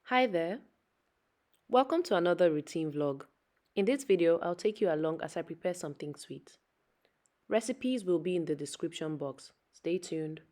Hi there, welcome to another routine vlog. In this video, I'll take you along as I prepare something sweet. Recipes will be in the description box. Stay tuned.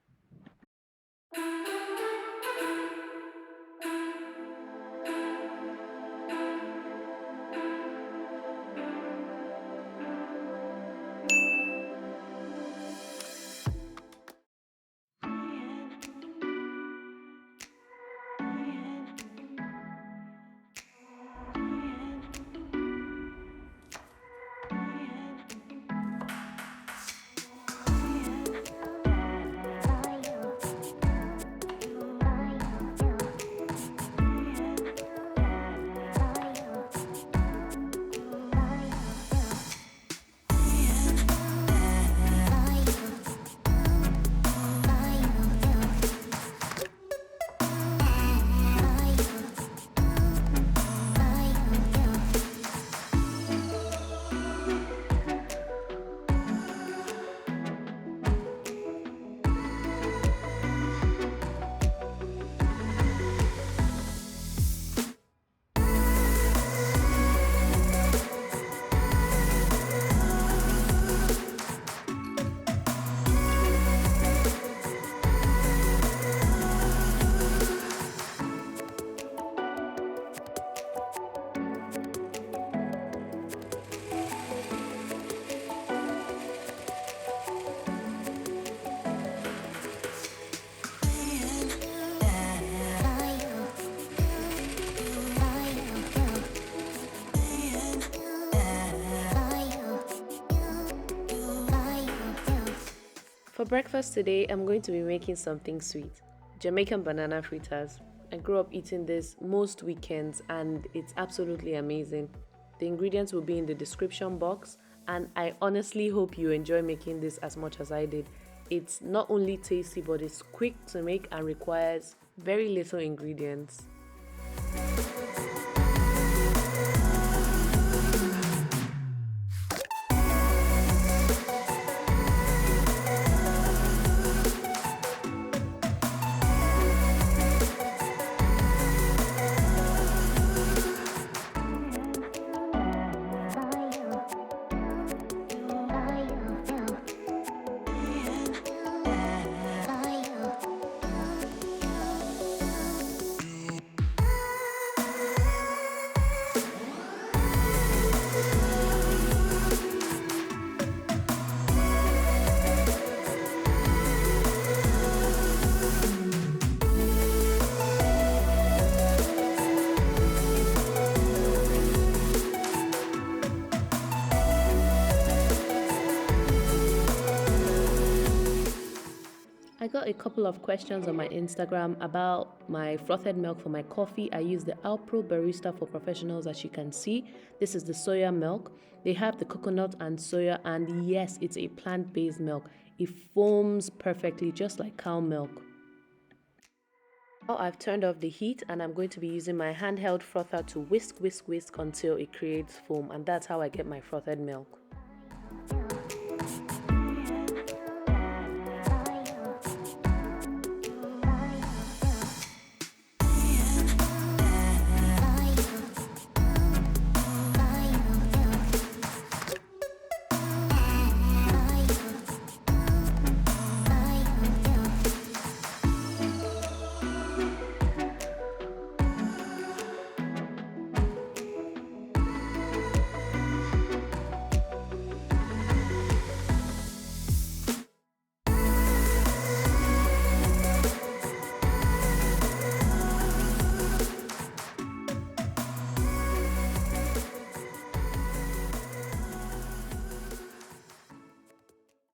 For breakfast today, I'm going to be making something sweet. Jamaican banana fritters. I grew up eating this most weekends and it's absolutely amazing. The ingredients will be in the description box and I honestly hope you enjoy making this as much as I did. It's not only tasty but it's quick to make and requires very little ingredients. I got a couple of questions on my Instagram about my frothed milk for my coffee. I use the Alpro Barista for Professionals, as you can see. This is the soya milk. They have the coconut and soya, and yes, it's a plant-based milk. It foams perfectly, just like cow milk. Now I've turned off the heat and I'm going to be using my handheld frother to whisk until it creates foam, and that's how I get my frothed milk.